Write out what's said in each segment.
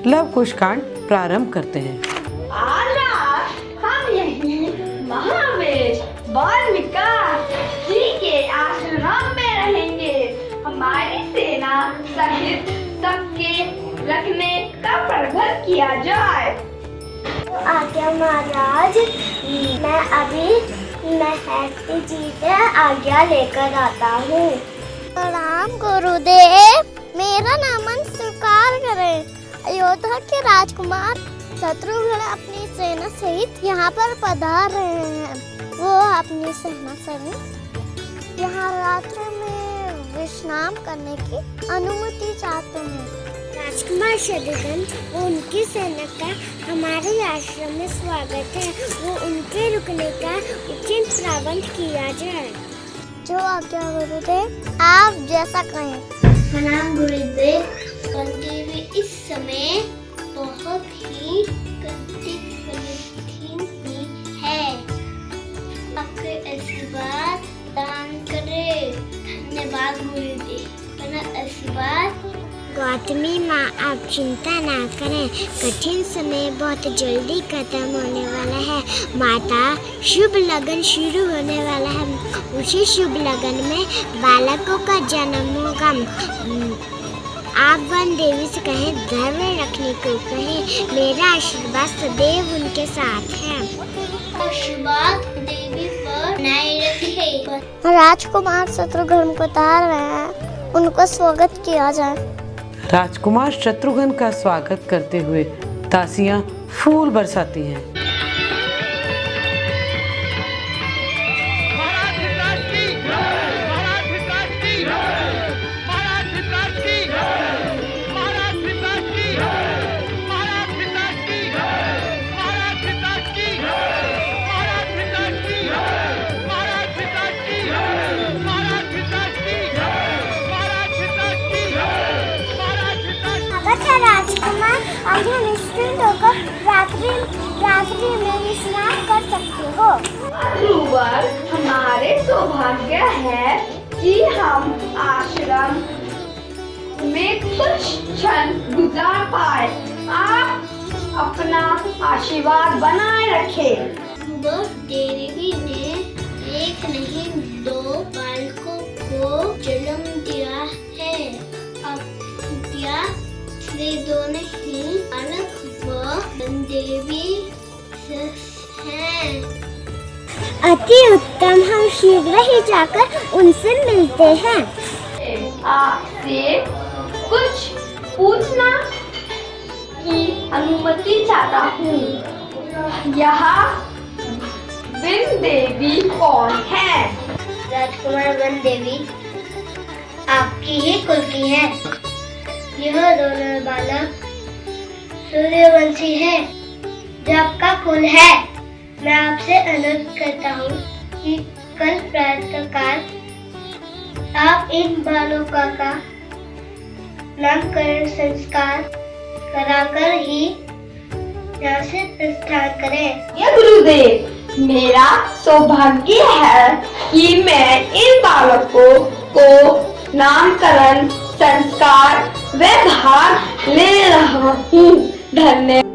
Love कुश कांड प्रारंभ करते हैं। आज रात हम यहीं महावीर वाल्मीकि जी के आश्रम में रहेंगे। हमारी सेना सहित सबके रखने का प्रबंध किया जाए। आज्ञा महाराज, मैं अभी महर्षि जी से आज्ञा लेकर आता हूँ। प्रणाम गुरुदेव, मेरा नामन स्वीकार करें। अयोध्या के राजकुमार शत्रुघ्न अपनी सेना सहित यहाँ पर पधार रहे हैं। वो अपनी सेना सहित यहाँ रात्रि में विश्राम करने की अनुमति चाहते हैं। राजकुमार शत्रुघ्न, उनकी सेना का हमारे आश्रम में स्वागत है। वो उनके रुकने का उचित प्रबंध किया जाए। जो आज्ञा गुरुदेव, आप जैसा कहें। प्रणाम गुरुदेव। देवी इस समय बहुत ही कठिन परिस्थिति में है। आपके आशीर्वाद दान करें। धन्यवाद गुरुदेव, अपना आशीर्वाद। गौतमी माँ, आप चिंता ना करें, कठिन समय बहुत जल्दी खत्म होने वाला है। माता, शुभ लगन शुरू होने वाला है। उसी शुभ लगन में बालकों का जन्म होगा। आप वन देवी से कहें, धैर्य रखने को कहें। मेरा आशीर्वाद सदैव उनके साथ है। आशीर्वाद देवी पर बनाए रखे। राजकुमार शत्रुघ्न को उतार रहे हैं, उनको स्वागत किया जाए। राजकुमार शत्रुघ्न का स्वागत करते हुए दासियां फूल बरसाती हैं। राजकुमार, आज हम निश्चिंत होकर रात्रि में विश्राम कर सकते हो। गुरुवर, हमारे सौभाग्य है कि हम आश्रम में कुछ क्षण गुजार पाए। आप अपना आशीर्वाद बनाए रखें। देवी ने एक नहीं दो बालकों को जन्म दिया है। अब वे दोनों ही बालक व देवी हैं। अति उत्तम, हम शीघ्र ही जाकर उनसे मिलते हैं। आपसे कुछ पूछना की अनुमति चाहता हूँ। यहाँ वन देवी कौन है? राजकुमार वन देवी आपकी ही कुल की है। यह दोनों बालक सूर्यवंशी है, जो आपका कुल है। मैं आपसे अनुरोध करता हूँ कि कल प्रातः काल आप इन बालकों का नामकरण संस्कार कराकर ही यहाँ से प्रस्थान करें। ये गुरुदेव, मेरा सौभाग्य है कि मैं इन बालकों को नामकरण संस्कार व भाग ले रहा हूँ। धन्यवाद।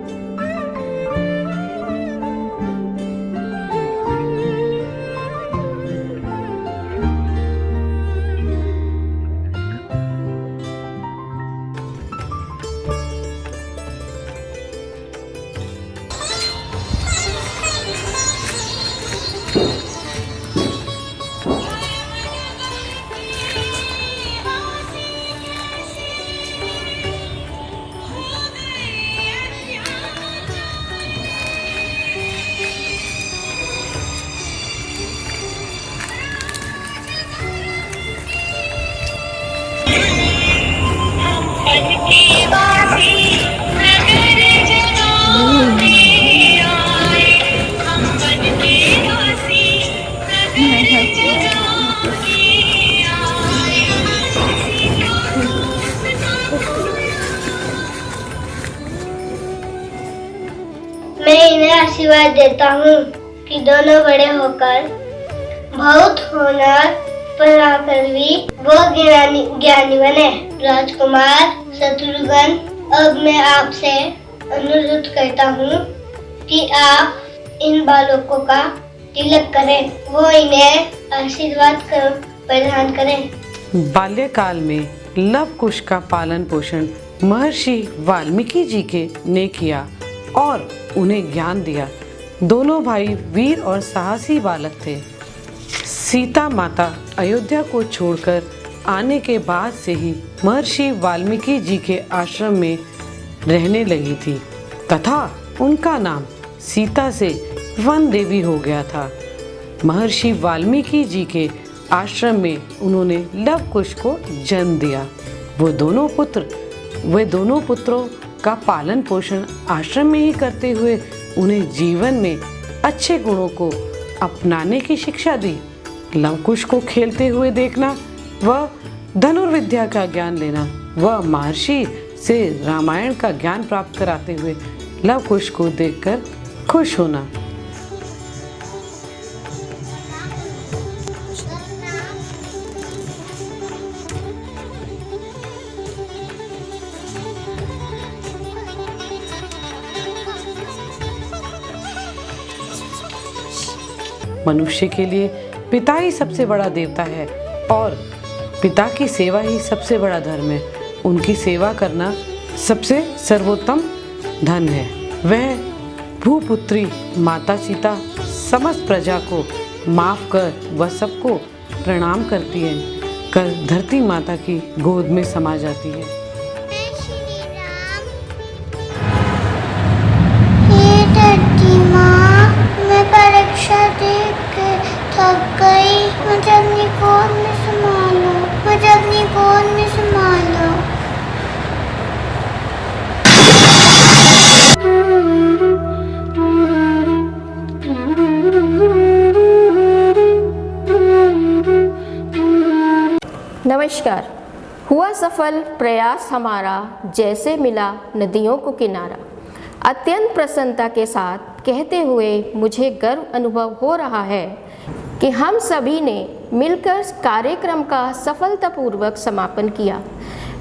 मैं इन्हें आशीर्वाद देता हूँ कि दोनों बड़े होकर बहुत होनहार पराक्रमी व ज्ञानी बने। राजकुमार शत्रुघ्न अब मैं आपसे अनुरोध करता हूँ कि आप इन बालकों का तिलक करें, वो इन्हें आशीर्वाद कर प्रदान करें। बाल्यकाल में लव कुश का पालन पोषण महर्षि वाल्मीकि जी के ने किया और उन्हें ज्ञान दिया। दोनों भाई वीर और साहसी बालक थे। सीता माता अयोध्या को छोड़कर आने के बाद से ही महर्षि वाल्मीकि जी के आश्रम में रहने लगी थी तथा उनका नाम सीता से वन देवी हो गया था। महर्षि वाल्मीकि जी के आश्रम में उन्होंने लव कुश को जन्म दिया। वे दोनों पुत्रों का पालन पोषण आश्रम में ही करते हुए उन्हें जीवन में अच्छे गुणों को अपनाने की शिक्षा दी। लव कुश को खेलते हुए देखना व धनुर्विद्या का ज्ञान लेना व महर्षि से रामायण का ज्ञान प्राप्त कराते हुए लव कुश को देखकर खुश होना। मनुष्य के लिए पिता ही सबसे बड़ा देवता है और पिता की सेवा ही सबसे बड़ा धर्म है। उनकी सेवा करना सबसे सर्वोत्तम धन है। वह भूपुत्री माता सीता समस्त प्रजा को माफ कर वह सबको प्रणाम करती है, कर धरती माता की गोद में समा जाती है। हे धरती माँ, मैं परीक्षा दे के थक गई, मुझे अपनी गोद में संभालो, मुझे अपनी गोद में संभालो। नमस्कार। हुआ सफल प्रयास हमारा, जैसे मिला नदियों को किनारा। अत्यंत प्रसन्नता के साथ कहते हुए मुझे गर्व अनुभव हो रहा है कि हम सभी ने मिलकर कार्यक्रम का सफलतापूर्वक समापन किया।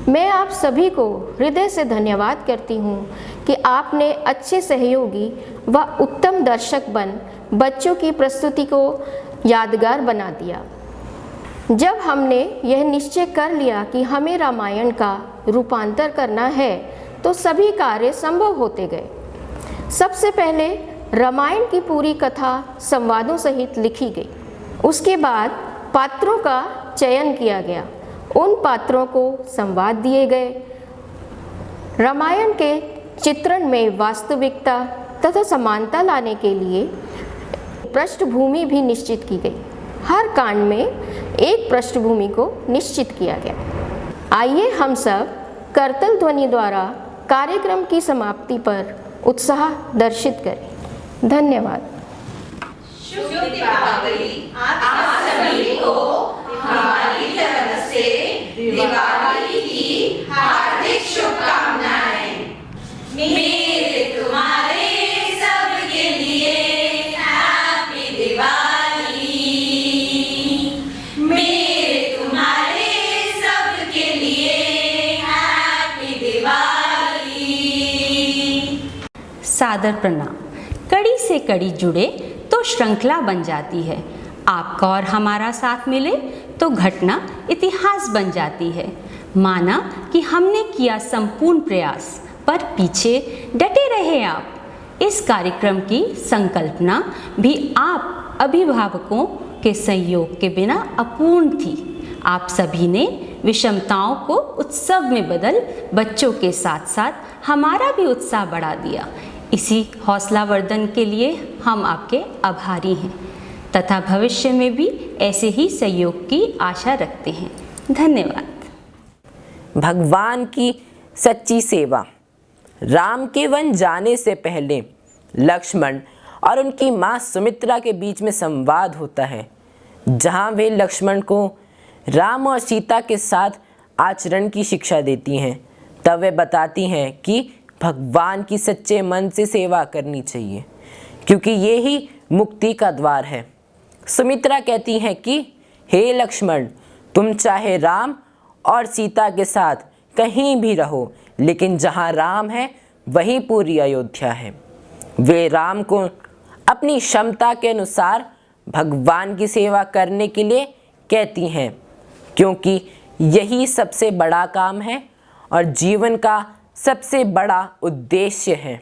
मैं आप सभी को हृदय से धन्यवाद करती हूँ कि आपने अच्छे सहयोगी व उत्तम दर्शक बन बच्चों की प्रस्तुति को यादगार बना दिया। जब हमने यह निश्चय कर लिया कि हमें रामायण का रूपांतर करना है तो सभी कार्य संभव होते गए। सबसे पहले रामायण की पूरी कथा संवादों सहित लिखी गई। उसके बाद पात्रों का चयन किया गया, उन पात्रों को संवाद दिए गए। रामायण के चित्रण में वास्तविकता तथा समानता लाने के लिए पृष्ठभूमि भी निश्चित की गई। हर कांड में एक पृष्ठभूमि को निश्चित किया गया। आइए हम सब करतल ध्वनि द्वारा कार्यक्रम की समाप्ति पर उत्साह दर्शित करें। धन्यवाद। शुभ दीपावली आप सभी को हमारी तरफ से दिवाली की हार्दिक शुभकामनाएं। मेरे तुम्हारे सबके लिए हैप्पी दिवाली। मेरे तुम्हारे सबके लिए हैप्पी दिवाली। सादर प्रणाम। कड़ी से कड़ी जुड़े तो श्रृंखला बन जाती है। आपका और हमारा साथ मिले तो घटना इतिहास बन जाती है। माना कि हमने किया संपूर्ण प्रयास, पर पीछे डटे रहे आप। इस कार्यक्रम की संकल्पना भी आप अभिभावकों के सहयोग के बिना अपूर्ण थी। आप सभी ने विषमताओं को उत्सव में बदल बच्चों के साथ साथ हमारा भी उत्साह बढ़ा दिया। इसी हौसलावर्धन के लिए हम आपके आभारी हैं तथा भविष्य में भी ऐसे ही सहयोग की आशा रखते हैं। धन्यवाद। भगवान की सच्ची सेवा। राम के वन जाने से पहले लक्ष्मण और उनकी माँ सुमित्रा के बीच में संवाद होता है, जहाँ वे लक्ष्मण को राम और सीता के साथ आचरण की शिक्षा देती हैं। तब वे बताती हैं कि भगवान की सच्चे मन से सेवा करनी चाहिए, क्योंकि ये ही मुक्ति का द्वार है। सुमित्रा कहती हैं कि हे लक्ष्मण, तुम चाहे राम और सीता के साथ कहीं भी रहो, लेकिन जहाँ राम है वहीं पूरी अयोध्या है। वे राम को अपनी क्षमता के अनुसार भगवान की सेवा करने के लिए कहती हैं, क्योंकि यही सबसे बड़ा काम है और जीवन का सबसे बड़ा उद्देश्य है।